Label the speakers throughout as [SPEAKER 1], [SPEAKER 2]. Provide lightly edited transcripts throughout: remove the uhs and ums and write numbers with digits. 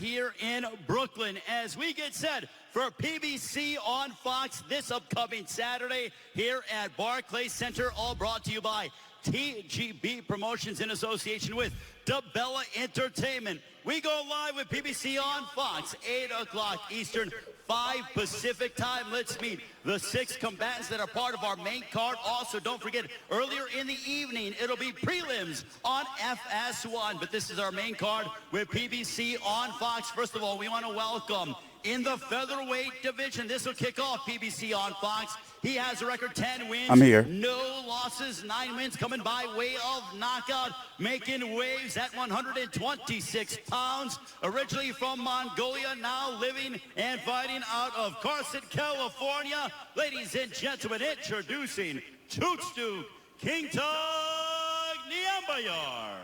[SPEAKER 1] here in Brooklyn as we get set for PBC on Fox this upcoming Saturday here at Barclays Center, all brought to you by TGB Promotions in association with DeBella Entertainment. We go live with PBC on Fox, 8 o'clock Eastern, 5 Pacific time. Let's meet the 6 combatants that are part of our main card. Also, don't forget, earlier in the evening, it'll be prelims on FS1. But this is our main card with PBC on Fox. First of all, we want to welcome in the featherweight division. This will kick off PBC on Fox. He has a record 10 wins.
[SPEAKER 2] I'm here.
[SPEAKER 1] No losses, 9 wins coming by way of knockout, making waves at 126 pounds. Originally from Mongolia, now living and fighting out of Carson, California. Ladies and gentlemen, introducing Tugstgogt Nyambayar.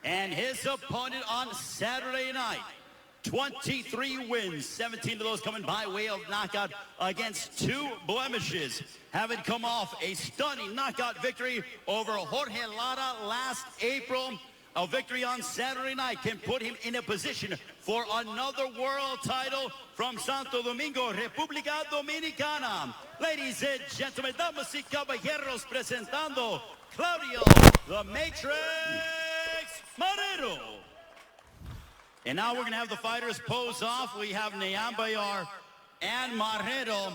[SPEAKER 1] And his opponent on Saturday night, 23 wins, 17 of those coming by way of knockout against 2 blemishes. Having come off a stunning knockout victory over Jorge Lara last April. A victory on Saturday night can put him in a position for another world title from Santo Domingo, República Dominicana. Ladies and gentlemen, damas y caballeros, presentando Claudio the Matrix Marrero. And now we're going to have the fighters pose off. We have Nyambayar and Marrero.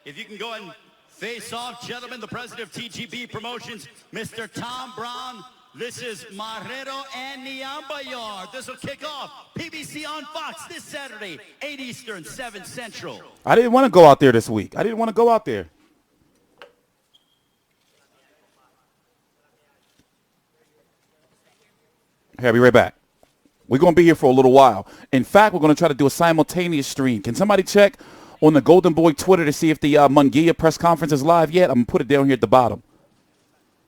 [SPEAKER 1] If you can go and face off, gentlemen, the president of TGB Promotions, Mr. Tom Brown. This is Marrero and Nyambayar. This will kick off PBC on Fox this Saturday, 8 Eastern, 7 Central.
[SPEAKER 2] I didn't want to go out there this week. I didn't want to go out there. Hey, I'll be right back. We're going to be here for a little while. In fact, we're going to try to do a simultaneous stream. Can somebody check on the Golden Boy Twitter to see if the Munguia press conference is live yet? I'm going to put it down here at the bottom.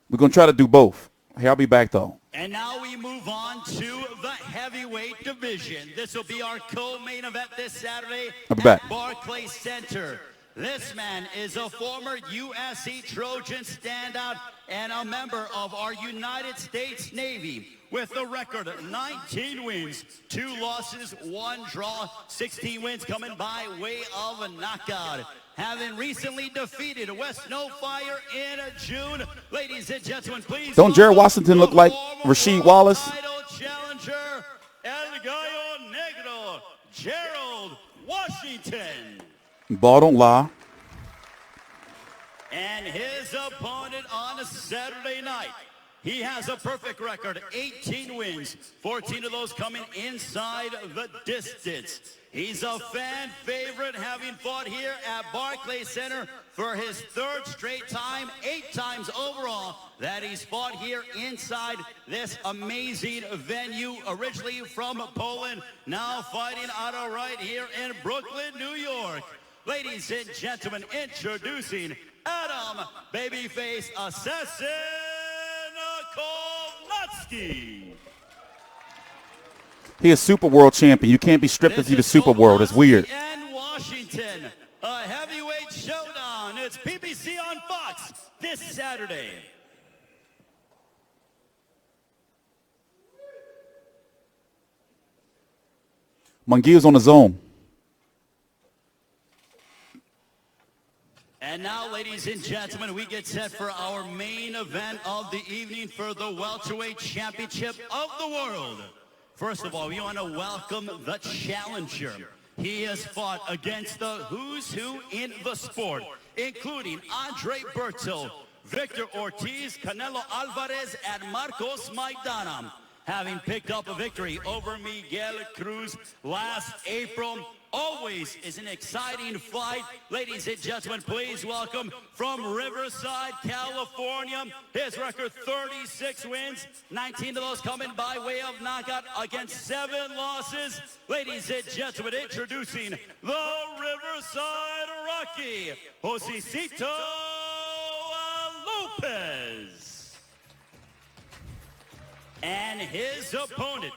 [SPEAKER 2] We're going to try to do both. Hey, I'll be back, though.
[SPEAKER 1] And now we move on to the heavyweight division. This will be our co-main event this Saturday at Barclays Center. This man is a former USC Trojan standout and a member of our United States Navy with a record of 19 wins, 2 losses, 1 draw, 16 wins coming by way of a knockout. Having recently defeated West No Fire in June. Ladies and gentlemen, please.
[SPEAKER 2] Don't Gerald Washington look like Rasheed Wallace?
[SPEAKER 1] Title challenger, El Gallo Negro, Gerald Washington.
[SPEAKER 2] Ball don't lie.
[SPEAKER 1] And his opponent on a Saturday night, he has a perfect record, 18 wins, 14 of those coming inside the distance. He's a fan favorite, having fought here at Barclays Center for his 3rd straight time, 8 times overall that he's fought here inside this amazing venue. Originally from Poland, now fighting out of right here in Brooklyn, New York. Ladies and gentlemen, introducing Adam Babyface Assassin Kownacki.
[SPEAKER 2] He is Super World Champion. You can't be stripped if you're the Super World. It's weird.
[SPEAKER 1] And Washington, a heavyweight showdown. It's PBC on Fox this Saturday.
[SPEAKER 2] Munguia's on his own.
[SPEAKER 1] And now, ladies and gentlemen, we get set for our main event of the evening for the welterweight championship of the world. First of all, we want to welcome the challenger. He has fought against the who's who in the sport, including Andre Bertil, Victor Ortiz, Canelo Alvarez, and Marcos Maidana. Having picked up a victory over Miguel Cruz last April. Always is an exciting fight. Ladies and gentlemen, please welcome from Riverside, California. His record 36 wins, 19 of those coming by way of knockout against 7 losses. Ladies and gentlemen, introducing the Riverside Rocky, Josesito Lopez. And his opponent,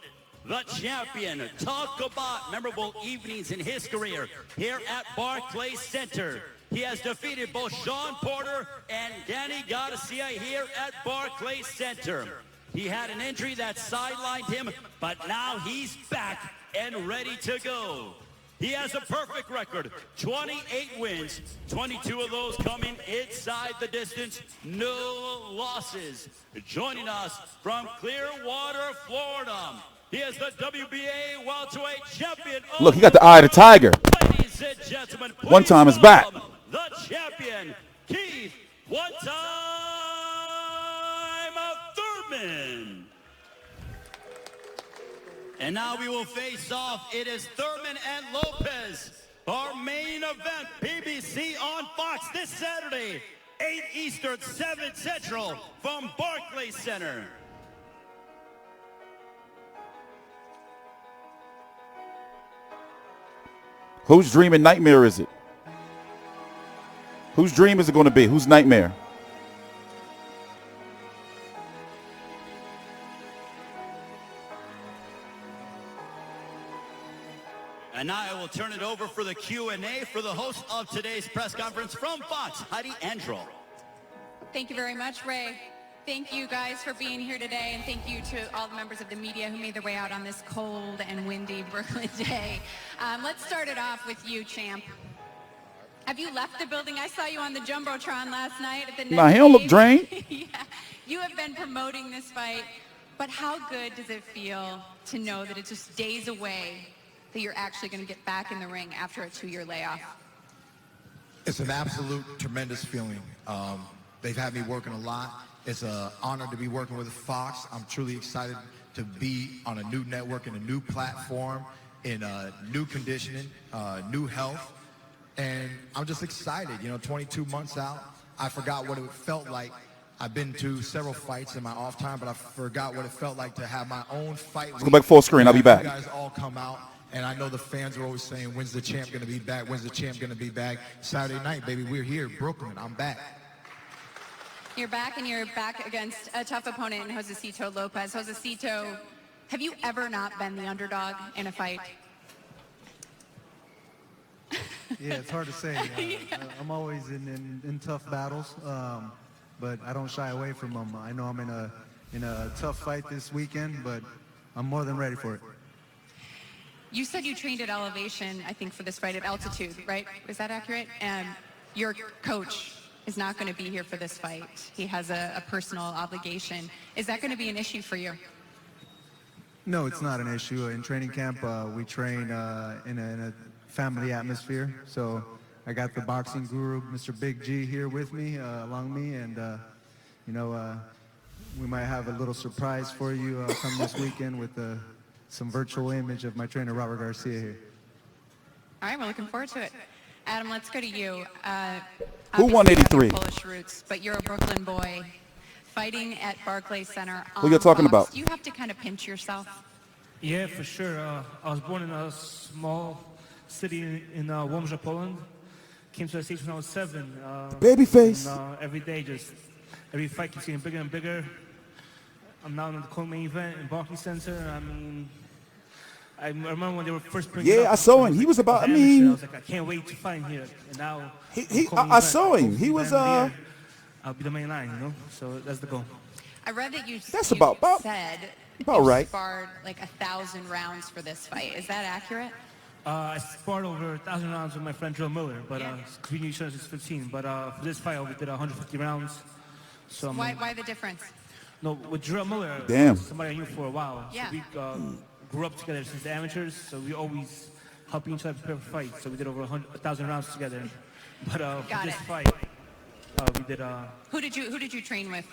[SPEAKER 1] the champion. Talk about memorable evenings in his career here at Barclays Center. He has defeated both Sean Porter and Danny Garcia here at Barclays Center. He had an injury that sidelined him, but now he's back and ready to go. He has a perfect record, 28 wins, 22 of those coming inside the distance, no losses. Joining us from Clearwater, Florida, he is the WBA welterweight champion.
[SPEAKER 2] Look, he got the eye of the tiger.
[SPEAKER 1] Ladies and gentlemen,
[SPEAKER 2] One time is back.
[SPEAKER 1] The champion, Keith One Time Thurman. And now we will face off. It is Thurman and Lopez. Our main event, PBC on Fox this Saturday, 8 Eastern, 7 Central from Barclays Center.
[SPEAKER 2] Whose dream and nightmare is it? Whose dream is it going to be? Whose nightmare?
[SPEAKER 1] And now I will turn it over for the Q&A for the host of today's press conference from Fox, Heidi Androl.
[SPEAKER 3] Thank you very much, Ray. Thank you guys for being here today, and thank you to all the members of the media who made their way out on this cold and windy Brooklyn day. Let's start it off with you, champ. Have you left the building? I saw you on the Jumbotron last night at the
[SPEAKER 2] Nah, he don't look drained.
[SPEAKER 3] Yeah. You have been promoting this fight, but how good does it feel to know that it's just days away that you're actually going to get back in the ring after a 2-year layoff?
[SPEAKER 4] It's an absolute tremendous feeling. They've had me working a lot. It's an honor to be working with Fox. I'm truly excited to be on a new network and a new platform in new conditioning, new health. And I'm just excited. You know, 22 months out, I forgot what it felt like. I've been to several fights in my off time, but I forgot what it felt like to have my own fight.
[SPEAKER 2] Let's go back full screen. I'll be back.
[SPEAKER 4] You guys all come out. And I know the fans are always saying, when's the champ going to be back? When's the champ going to be back? Saturday night, baby, we're here, Brooklyn. I'm back.
[SPEAKER 3] You're back, and you're back against a tough opponent in Josesito Lopez. Josesito, have you ever not been the underdog in a fight?
[SPEAKER 5] Yeah, it's hard to say. I'm always in tough battles, but I don't shy away from them. I know I'm in a tough fight this weekend, but I'm more than ready for it.
[SPEAKER 3] You said you trained at elevation, I think, for this fight at altitude, right? Is that accurate? And your coach is not going to be here for this fight. He has a personal obligation. Is that going to be an issue for you?
[SPEAKER 5] No, it's not an issue. In training camp, we train in a family atmosphere. So I got the boxing guru, Mr. Big G, here with me, along me, and you know, we might have a little surprise for you come this weekend with some virtual image of my trainer, Robert Garcia, here.
[SPEAKER 3] All right, we're looking forward to it. Adam, let's go to you.
[SPEAKER 2] Who won
[SPEAKER 3] obviously you have
[SPEAKER 2] 83?
[SPEAKER 3] your Polish roots, but you're a Brooklyn boy fighting at Barclays Center.
[SPEAKER 2] Who you talking
[SPEAKER 3] Fox.
[SPEAKER 2] about?
[SPEAKER 3] Do you have to kind of pinch yourself?
[SPEAKER 6] Yeah, for sure. I was born in a small city in Łomża, Poland. Came to the States when I was 7.
[SPEAKER 2] Babyface.
[SPEAKER 6] And, every day, just every fight keeps getting bigger and bigger. I'm now in the co-main event in Barclays Center. I mean, I remember when they were first bringing
[SPEAKER 2] Yeah,
[SPEAKER 6] it up,
[SPEAKER 2] I saw him. He was about, I
[SPEAKER 6] amateur.
[SPEAKER 2] mean,
[SPEAKER 6] I was like, I can't wait to fight here. And now,
[SPEAKER 2] I saw him. He was,
[SPEAKER 6] I'll be the main line, you know? So that's the goal.
[SPEAKER 3] I read that you
[SPEAKER 2] That's
[SPEAKER 3] you
[SPEAKER 2] about
[SPEAKER 3] said
[SPEAKER 2] about
[SPEAKER 3] you
[SPEAKER 2] right.
[SPEAKER 3] sparred like 1,000 rounds for this fight. Is that accurate?
[SPEAKER 6] I sparred over 1,000 rounds with my friend Gerald Miller, but
[SPEAKER 3] Yeah.
[SPEAKER 6] we knew each other since 15. But for this fight, we did 150 rounds. So
[SPEAKER 3] Why the difference?
[SPEAKER 6] No, with Gerald Miller,
[SPEAKER 2] Damn.
[SPEAKER 6] somebody I knew for a while.
[SPEAKER 3] Yeah.
[SPEAKER 6] So we grew up together since the amateurs, so we always helping each other prepare for fights. So we did over 1,000 rounds together. But for
[SPEAKER 3] Got
[SPEAKER 6] this
[SPEAKER 3] it.
[SPEAKER 6] fight, we did
[SPEAKER 3] Who did you train with?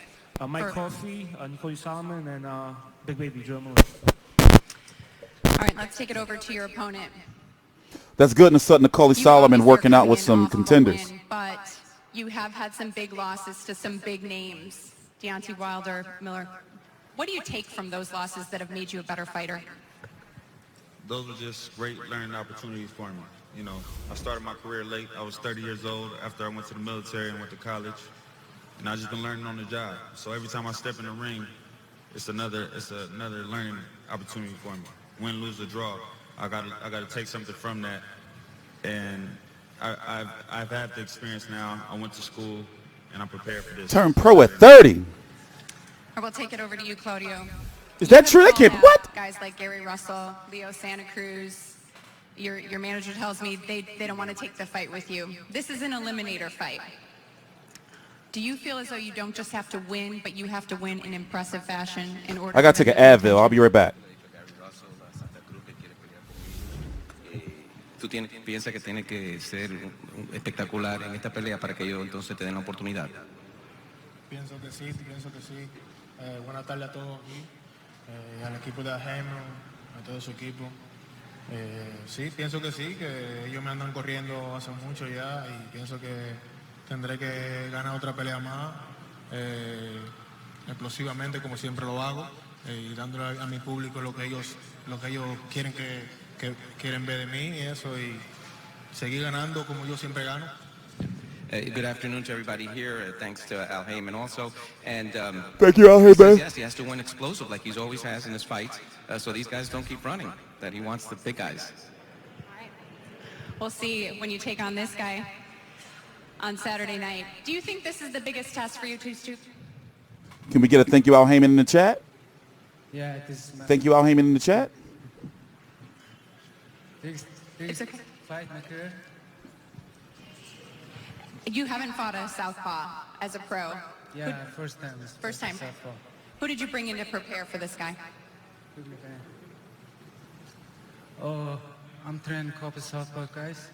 [SPEAKER 6] Mike Coffey, Nicole Solomon, and Big Baby Gerald Miller.
[SPEAKER 3] All right, let's take it over to your opponent.
[SPEAKER 2] That's good in the Sutton Nicole
[SPEAKER 3] You
[SPEAKER 2] Solomon
[SPEAKER 3] obviously
[SPEAKER 2] working
[SPEAKER 3] are
[SPEAKER 2] out with
[SPEAKER 3] coming
[SPEAKER 2] some
[SPEAKER 3] off of a
[SPEAKER 2] contenders.
[SPEAKER 3] win, but you have had some big losses to some big names. Deontay Wilder, Miller. What do you take from those losses that have made you a better fighter?
[SPEAKER 7] Those were just great learning opportunities for me. You know, I started my career late. I was 30 years old after I went to the military and went to college. And I've just been learning on the job. So every time I step in the ring, it's another learning opportunity for me. Win, lose, or draw. I gotta take something from that. And I've had the experience now. I went to school and I'm prepared for this.
[SPEAKER 2] Turned pro at 30.
[SPEAKER 3] Or we'll take it over to you, Claudio.
[SPEAKER 2] Is that true? That kid, what?
[SPEAKER 3] Guys like Gary Russell, Leo Santa Cruz. Your manager tells me they don't want to take the fight with you. This is an eliminator fight. Do you feel as though you don't just have to win, but you have to win in impressive fashion in order?
[SPEAKER 2] I gotta take an Advil. I'll be right back.
[SPEAKER 8] ¿Tú piensas que tiene que ser espectacular en esta pelea para que ellos entonces te den la oportunidad?
[SPEAKER 6] Pienso que sí, pienso que sí. Buenas tardes a todos aquí, al equipo de Jaime, a todo su equipo. Sí, pienso que sí, que ellos me andan corriendo hace mucho ya y pienso que tendré que ganar otra pelea más, explosivamente como siempre lo hago, y dándole a mi público lo que ellos quieren que quieren ver de mí y eso, y seguir ganando como yo siempre gano.
[SPEAKER 8] Good afternoon to everybody here. Thanks to Al Heyman also. And
[SPEAKER 2] Thank you, Al Heyman.
[SPEAKER 8] Yes, he has to win explosive like he's always has in his fights, so these guys don't keep running, that he wants the big guys.
[SPEAKER 3] All right. We'll see when you take on this guy on Saturday night. Do you think this is the biggest test for you, TstreeT?
[SPEAKER 2] Can we get a thank you, Al Heyman, in the chat?
[SPEAKER 9] Yeah, this is my
[SPEAKER 2] Thank you, Al Heyman, in the chat.
[SPEAKER 3] It's okay.
[SPEAKER 9] fight my career.
[SPEAKER 3] You haven't fought a southpaw as a pro.
[SPEAKER 9] Yeah, first time.
[SPEAKER 3] First time.
[SPEAKER 9] Southpaw.
[SPEAKER 3] Who did you bring in to prepare for this guy?
[SPEAKER 9] Oh, I'm training a couple southpaw guys.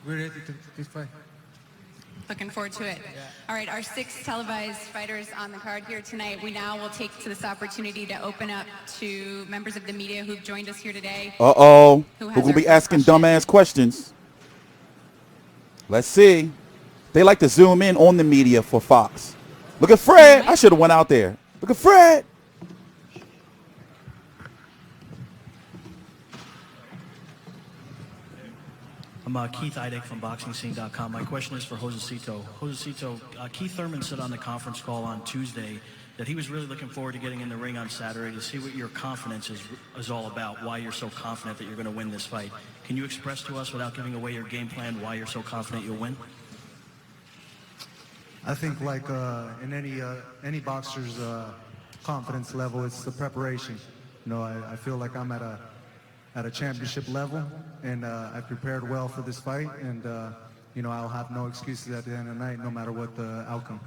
[SPEAKER 9] We're ready to fight.
[SPEAKER 3] Looking forward to it. All right, our 6 televised fighters on the card here tonight. We now will take to this opportunity to open up to members of the media who've joined us here today.
[SPEAKER 2] Uh-oh.
[SPEAKER 3] Who
[SPEAKER 2] We're
[SPEAKER 3] has
[SPEAKER 2] going to be
[SPEAKER 3] our
[SPEAKER 2] asking
[SPEAKER 3] first question?
[SPEAKER 2] dumbass questions. Let's see. They like to zoom in on the media for Fox. Look at Fred. I should have went out there. Look at Fred.
[SPEAKER 10] I'm Keith Idek from BoxingScene.com. My question is for Josesito. Josesito, Keith Thurman said on the conference call on Tuesday that he was really looking forward to getting in the ring on Saturday to see what your confidence is all about, why you're so confident that you're going to win this fight. Can you express to us, without giving away your game plan, why you're so confident you'll win?
[SPEAKER 5] I think like in any boxer's confidence level, it's the preparation. You know, I feel like I'm at a championship level, and I prepared well for this fight, and you know, I'll have no excuses at the end of the night, no matter what the outcome.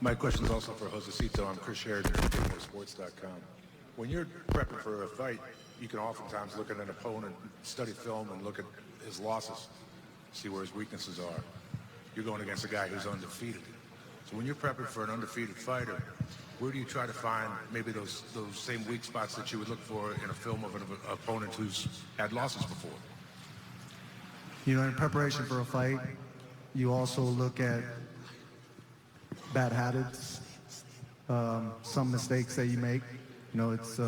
[SPEAKER 11] My question is also for Josesito. I'm Chris Sheridan from Sports.com. When you're prepping for a fight, you can oftentimes look at an opponent, study film, and look at his losses, see where his weaknesses are. You're going against a guy who's undefeated. So when you're prepping for an undefeated fighter, where do you try to find maybe those same weak spots that you would look for in a film of an opponent who's had losses before?
[SPEAKER 5] You know, in preparation for a fight, you also look at bad habits, some mistakes that you make. You know, it's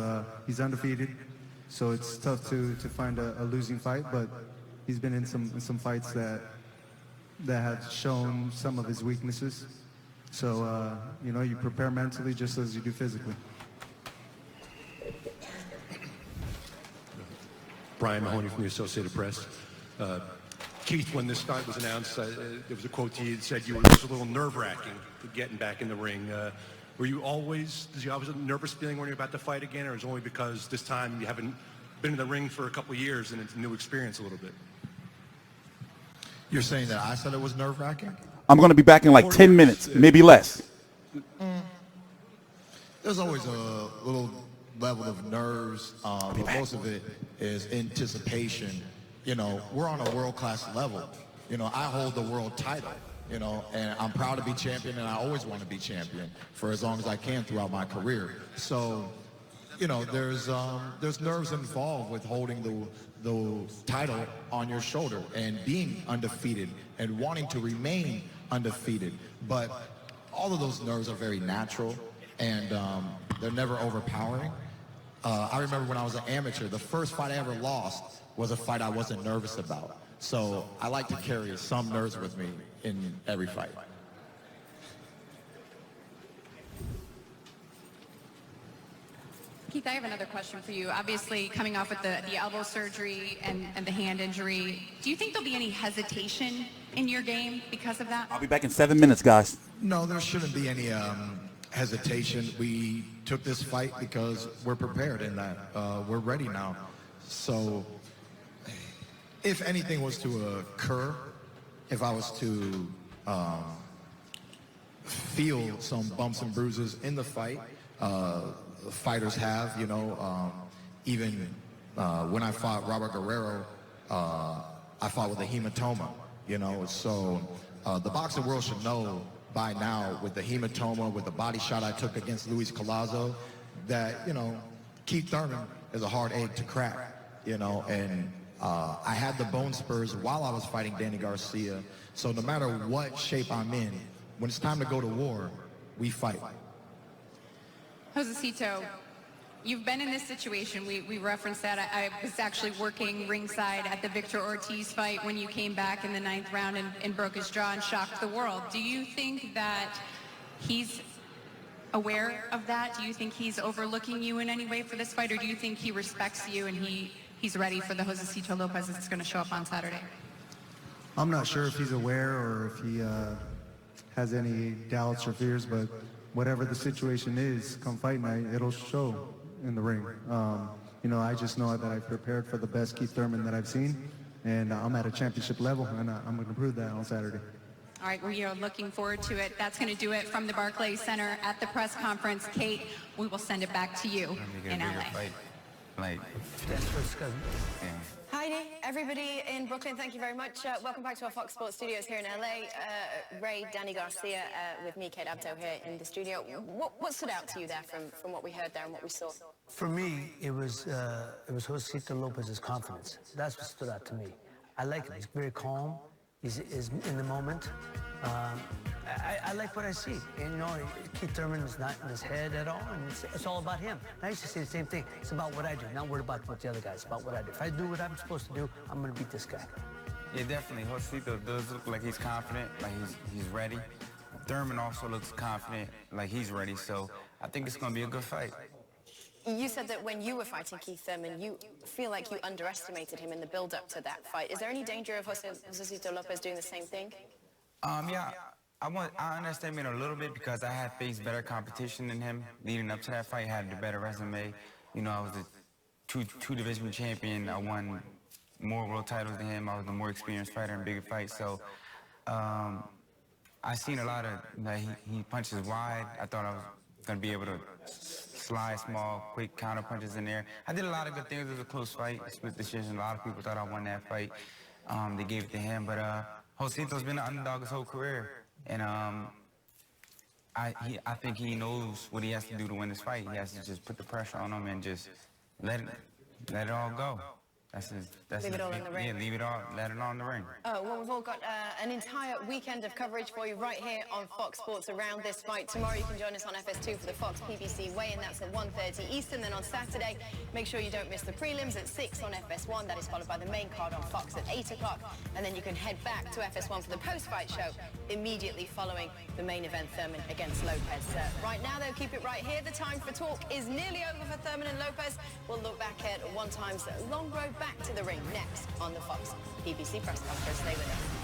[SPEAKER 5] he's undefeated, so it's tough to find a losing fight, but he's been in some fights that have shown some of his weaknesses. So, you know, you prepare mentally just as you do physically.
[SPEAKER 12] Brian Mahoney from the Associated Press. Keith, when this fight was announced, there was a quote to you that said you were just a little nerve-wracking getting back in the ring. Did you always have a nervous feeling when you're about to fight again, or is it only because this time you haven't been in the ring for a couple of years and it's a new experience a little bit?
[SPEAKER 4] You're saying that I said it was nerve-wracking?
[SPEAKER 2] I'm going to be back in like 10 minutes, maybe less.
[SPEAKER 4] There's always a little level of nerves, but most of it is anticipation. You know, we're on a world-class level. You know, I hold the world title, you know, and I'm proud to be champion, and I always want to be champion for as long as I can throughout my career. So, you know, there's nerves involved with holding the title on your shoulder and being undefeated and wanting to remain undefeated. But all of those nerves are very natural, and they're never overpowering. I remember when I was an amateur, the first fight I ever lost was a fight I wasn't nervous about. So I like to carry some nerves with me in every fight.
[SPEAKER 3] Keith, I have another question for you. Obviously, coming off with the elbow surgery and the hand injury, do you think there'll be any hesitation in your game because of that?
[SPEAKER 2] I'll be back in 7 minutes, guys.
[SPEAKER 4] No, there shouldn't be any hesitation. We took this fight because we're prepared in that. We're ready now. So if anything was to occur, if I was to feel some bumps and bruises in the fight, fighters have, you know, even when I fought Robert Guerrero, I fought with a hematoma, you know, so the boxing world should know by now with the hematoma, with the body shot I took against Luis Collazo, that, you know, Keith Thurman is a hard egg to crack, you know, and I had the bone spurs while I was fighting Danny Garcia, so no matter what shape I'm in, when it's time to go to war, we fight.
[SPEAKER 3] Josesito, you've been in this situation. We referenced that. I was actually working ringside at the Victor Ortiz fight when you came back in the 9th round and broke his jaw and shocked the world. Do you think that he's aware of that? Do you think he's overlooking you in any way for this fight, or do you think he respects you and he's ready for the Josesito Lopez that's going to show up on Saturday?
[SPEAKER 5] I'm not sure if he's aware or if he has any doubts or fears, but whatever the situation is, come fight night, it'll show in the ring. You know, I just know that I've prepared for the best Keith Thurman that I've seen, and I'm at a championship level, and I'm going to prove that on Saturday.
[SPEAKER 3] All right, we are looking forward to it. That's going to do it from the Barclays Center at the press conference. Kate, we will send it back to you in LA.
[SPEAKER 13] Hi, everybody in Brooklyn. Thank you very much. Welcome back to our Fox Sports studios here in LA. Ray, Danny Garcia, with me, Kate Abdo, here in the studio. What stood out to you there from what we heard there and what we saw?
[SPEAKER 14] For me, it was Josesito Lopez's confidence. That's what stood out to me. I like him. He's very calm. He's in the moment. I like what I see. And, you know, Keith Thurman is not in his head at all, and it's all about him. And I used to say the same thing. It's about what I do, not worried about what the other guy is. About what I do. If I do what I'm supposed to do, I'm going to beat this guy.
[SPEAKER 15] Yeah, definitely. Josesito does look like he's confident, like he's ready. Thurman also looks confident, like he's ready. So I think it's going to be a good fight.
[SPEAKER 13] You said that when you were fighting Keith Thurman, you feel like you underestimated him in the build-up to that fight. Is there any danger of Josesito Lopez doing the same thing?
[SPEAKER 15] Yeah, I understand him a little bit because I had faced better competition than him leading up to that fight. I had the better resume. You know, I was a two-division champion. I won more world titles than him. I was the more experienced fighter in bigger fights. So I seen a lot of, like, he punches wide. I thought I was going to be able to slide small, quick counter punches in there. I did a lot of good things. It was a close fight, split decision. A lot of people thought I won that fight. They gave it to him, but Josesito's been an underdog his whole career, and I think he knows what he has to do to win this fight. He has to just put the pressure on him and just let it all go.
[SPEAKER 13] Leave it all in the ring.
[SPEAKER 15] Yeah, leave it all, let it all in the ring.
[SPEAKER 13] Oh, well, we've all got an entire weekend of coverage for you right here on Fox Sports around this fight. Tomorrow you can join us on FS2 for the Fox PBC weigh-in. That's at 1:30 Eastern. Then on Saturday, make sure you don't miss the prelims at 6 on FS1. That is followed by the main card on Fox at 8 o'clock. And then you can head back to FS1 for the post-fight show immediately following the main event, Thurman against Lopez. Right now, though, keep it right here. The time for talk is nearly over for Thurman and Lopez. We'll look back at one time's long road back to the ring next on the Fox PBC press conference. Stay with us.